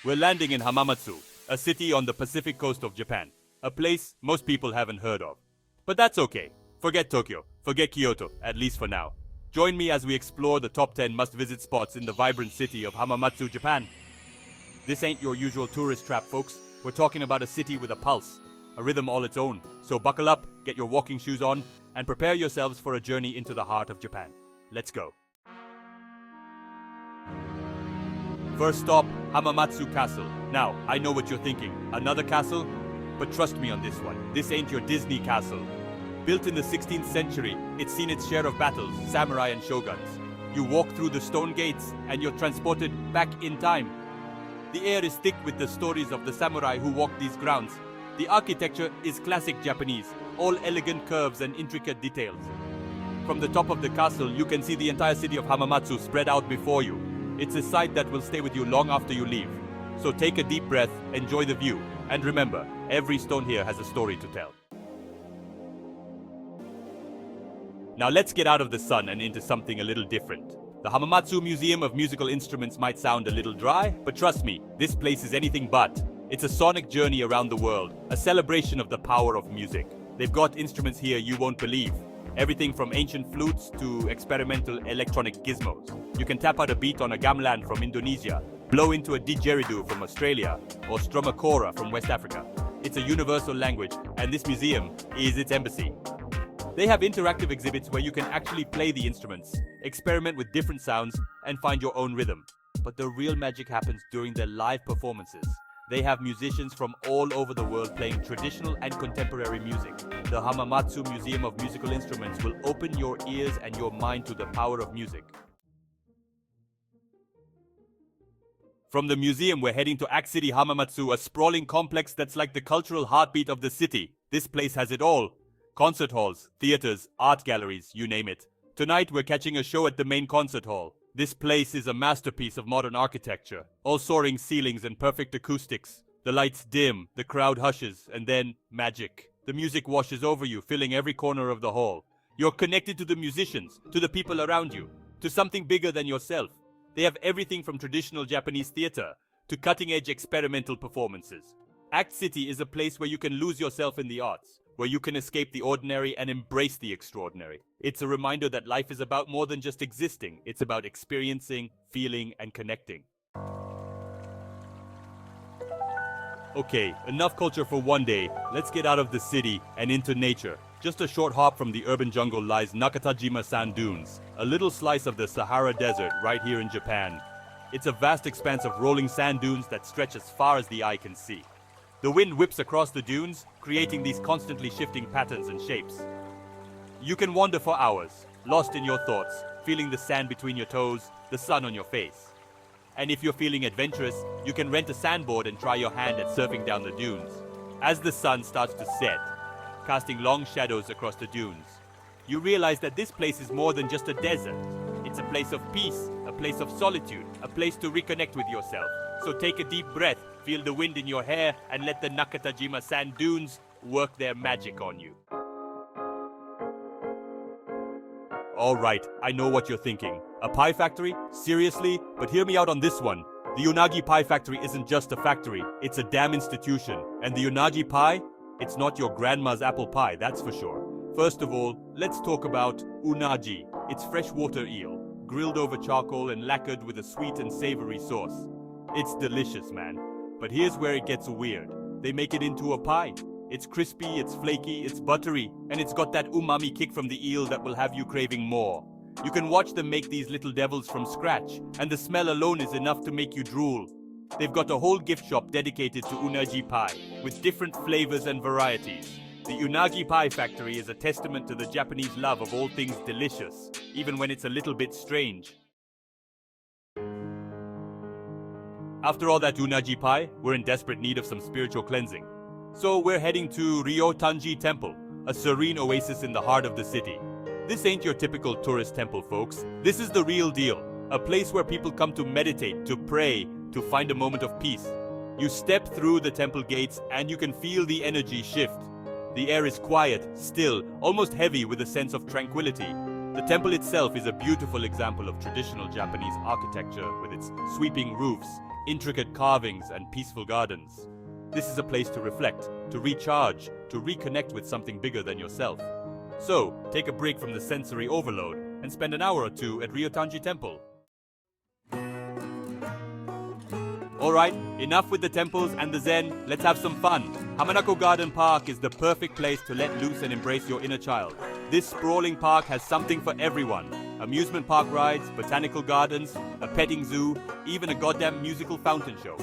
We're landing in Hamamatsu, a city on the Pacific coast of Japan. A place most people haven't heard of. But that's okay. Forget Tokyo, forget Kyoto, at least for now. Join me as we explore the top 10 must-visit spots in the vibrant city of Hamamatsu, Japan. This ain't your usual tourist trap, folks. We're talking about a city with a pulse, a rhythm all its own. So buckle up, get your walking shoes on, and prepare yourselves for a journey into the heart of Japan. Let's go. First stop, Hamamatsu Castle. Now, I know what you're thinking. Another castle? But trust me on this one. This ain't your Disney castle. Built in the 16th century, it's seen its share of battles, samurai and shoguns. You walk through the stone gates and you're transported back in time. The air is thick with the stories of the samurai who walked these grounds. The architecture is classic Japanese, all elegant curves and intricate details. From the top of the castle, you can see the entire city of Hamamatsu spread out before you. It's a sight that will stay with you long after you leave. So take a deep breath, enjoy the view, and remember, every stone here has a story to tell. Now let's get out of the sun and into something a little different. The Hamamatsu Museum of Musical Instruments might sound a little dry, but trust me, this place is anything but. It's a sonic journey around the world, a celebration of the power of music. They've got instruments here you won't believe. Everything from ancient flutes to experimental electronic gizmos. You can tap out a beat on a gamelan from Indonesia, blow into a didgeridoo from Australia, or strum a kora from West Africa. It's a universal language, and this museum is its embassy. They have interactive exhibits where you can actually play the instruments, experiment with different sounds, and find your own rhythm. But the real magic happens during their live performances. They have musicians from all over the world playing traditional and contemporary music. The Hamamatsu Museum of Musical Instruments will open your ears and your mind to the power of music. From the museum, we're heading to Act City Hamamatsu, a sprawling complex that's like the cultural heartbeat of the city. This place has it all. Concert halls, theaters, art galleries, you name it. Tonight, we're catching a show at the main concert hall. This place is a masterpiece of modern architecture. All soaring ceilings and perfect acoustics. The lights dim, the crowd hushes, and then magic. The music washes over you, filling every corner of the hall. You're connected to the musicians, to the people around you, to something bigger than yourself. They have everything from traditional Japanese theater to cutting-edge experimental performances. Act City is a place where you can lose yourself in the arts, where you can escape the ordinary and embrace the extraordinary. It's a reminder that life is about more than just existing. It's about experiencing, feeling, and connecting. Okay, enough culture for one day. Let's get out of the city and into nature. Just a short hop from the urban jungle lies Nakatajima Sand Dunes, a little slice of the Sahara Desert right here in Japan. It's a vast expanse of rolling sand dunes that stretch as far as the eye can see. The wind whips across the dunes, creating these constantly shifting patterns and shapes. You can wander for hours, lost in your thoughts, feeling the sand between your toes, the sun on your face. And if you're feeling adventurous, you can rent a sandboard and try your hand at surfing down the dunes. As the sun starts to set, casting long shadows across the dunes, you realize that this place is more than just a desert. It's a place of peace, a place of solitude, a place to reconnect with yourself. So take a deep breath, feel the wind in your hair, and let the Nakatajima Sand Dunes work their magic on you. Alright, I know what you're thinking. A pie factory? Seriously? But hear me out on this one. The Unagi Pie Factory isn't just a factory, it's a damn institution. And the Unagi Pie? It's not your grandma's apple pie, that's for sure. First of all, let's talk about unagi. It's freshwater eel, grilled over charcoal and lacquered with a sweet and savory sauce. It's delicious, man. But here's where it gets weird. They make it into a pie. It's crispy, it's flaky, it's buttery, and it's got that umami kick from the eel that will have you craving more. You can watch them make these little devils from scratch, and the smell alone is enough to make you drool. They've got a whole gift shop dedicated to unagi pie, with different flavors and varieties. The Unagi Pie Factory is a testament to the Japanese love of all things delicious, even when it's a little bit strange. After all that unagi pie, we're in desperate need of some spiritual cleansing. So we're heading to Ryotanji Temple, a serene oasis in the heart of the city. This ain't your typical tourist temple, folks. This is the real deal. A place where people come to meditate, to pray, to find a moment of peace. You step through the temple gates and you can feel the energy shift. The air is quiet, still, almost heavy with a sense of tranquility. The temple itself is a beautiful example of traditional Japanese architecture with its sweeping roofs, intricate carvings, and peaceful gardens. This is a place to reflect, to recharge, to reconnect with something bigger than yourself. So, take a break from the sensory overload and spend an hour or two at Ryotanji Temple. Alright, enough with the temples and the zen, let's have some fun. Hamanako Garden Park is the perfect place to let loose and embrace your inner child. This sprawling park has something for everyone. Amusement park rides, botanical gardens, a petting zoo, even a goddamn musical fountain show.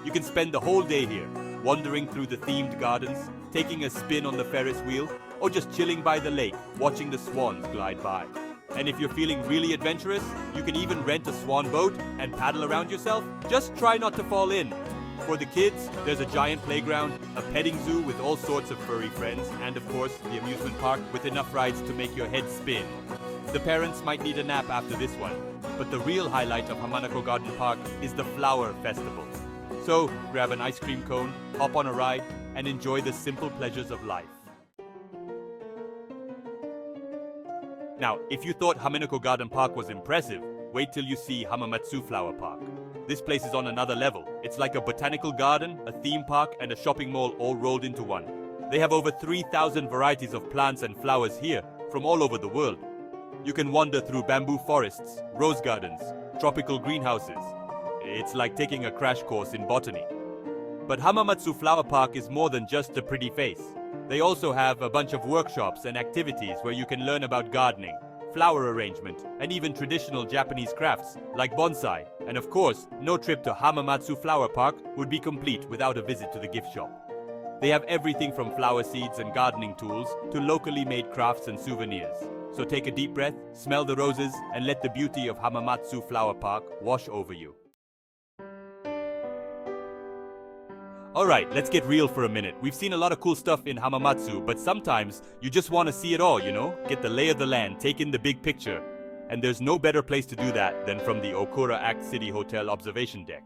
You can spend the whole day here, wandering through the themed gardens, taking a spin on the Ferris wheel, or just chilling by the lake, watching the swans glide by. And if you're feeling really adventurous, you can even rent a swan boat and paddle around yourself. Just try not to fall in. For the kids, there's a giant playground, a petting zoo with all sorts of furry friends, and of course, the amusement park with enough rides to make your head spin. The parents might need a nap after this one, but the real highlight of Hamanako Garden Park is the Flower Festival. So, grab an ice cream cone, hop on a ride, and enjoy the simple pleasures of life. Now, if you thought Hamanako Garden Park was impressive, wait till you see Hamamatsu Flower Park. This place is on another level. It's like a botanical garden, a theme park, and a shopping mall all rolled into one. They have over 3,000 varieties of plants and flowers here, from all over the world. You can wander through bamboo forests, rose gardens, tropical greenhouses. It's like taking a crash course in botany. But Hamamatsu Flower Park is more than just a pretty face. They also have a bunch of workshops and activities where you can learn about gardening, flower arrangement, and even traditional Japanese crafts like bonsai. And of course, no trip to Hamamatsu Flower Park would be complete without a visit to the gift shop. They have everything from flower seeds and gardening tools to locally made crafts and souvenirs. So take a deep breath, smell the roses, and let the beauty of Hamamatsu Flower Park wash over you. Alright, let's get real for a minute. We've seen a lot of cool stuff in Hamamatsu, but sometimes you just want to see it all, you know? Get the lay of the land, take in the big picture. And there's no better place to do that than from the Okura Act City Hotel observation deck.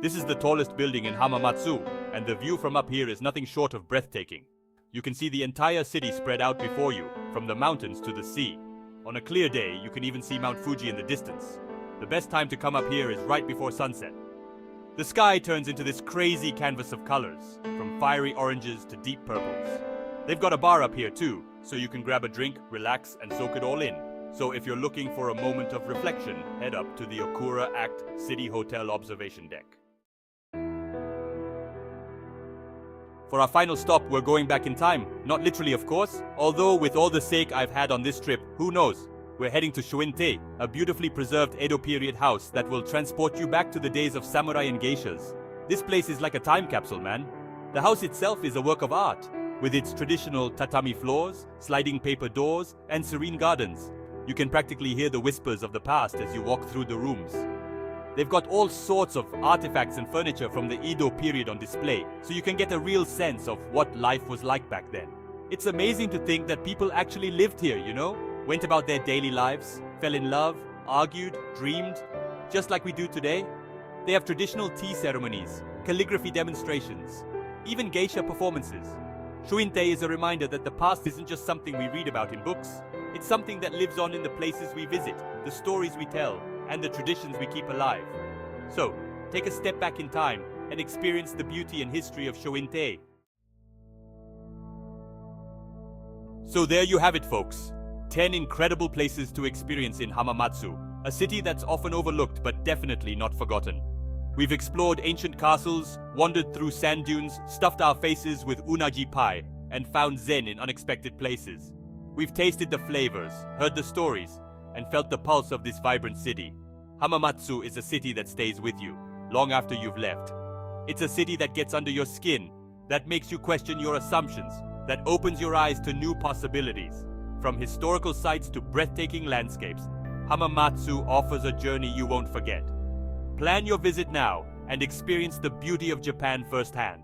This is the tallest building in Hamamatsu, and the view from up here is nothing short of breathtaking. You can see the entire city spread out before you, from the mountains to the sea. On a clear day, you can even see Mount Fuji in the distance. The best time to come up here is right before sunset. The sky turns into this crazy canvas of colors, from fiery oranges to deep purples. They've got a bar up here too, so you can grab a drink, relax, and soak it all in. So if you're looking for a moment of reflection, head up to the Okura Act City Hotel observation deck. For our final stop, we're going back in time. Not literally, of course, although with all the sake I've had on this trip, who knows? We're heading to Shuin-tei, a beautifully preserved Edo period house that will transport you back to the days of samurai and geishas. This place is like a time capsule, man. The house itself is a work of art, with its traditional tatami floors, sliding paper doors, and serene gardens. You can practically hear the whispers of the past as you walk through the rooms. They've got all sorts of artifacts and furniture from the Edo period on display, so you can get a real sense of what life was like back then. It's amazing to think that people actually lived here, you know? Went about their daily lives, fell in love, argued, dreamed, just like we do today. They have traditional tea ceremonies, calligraphy demonstrations, even geisha performances. Shuin-tei is a reminder that the past isn't just something we read about in books. It's something that lives on in the places we visit, the stories we tell, and the traditions we keep alive. So, take a step back in time and experience the beauty and history of Shuin-tei. So there you have it, folks. 10 incredible places to experience in Hamamatsu, a city that's often overlooked but definitely not forgotten. We've explored ancient castles, wandered through sand dunes, stuffed our faces with unagi pie, and found zen in unexpected places. We've tasted the flavors, heard the stories, and felt the pulse of this vibrant city. Hamamatsu is a city that stays with you, long after you've left. It's a city that gets under your skin, that makes you question your assumptions, that opens your eyes to new possibilities. From historical sites to breathtaking landscapes, Hamamatsu offers a journey you won't forget. Plan your visit now and experience the beauty of Japan firsthand.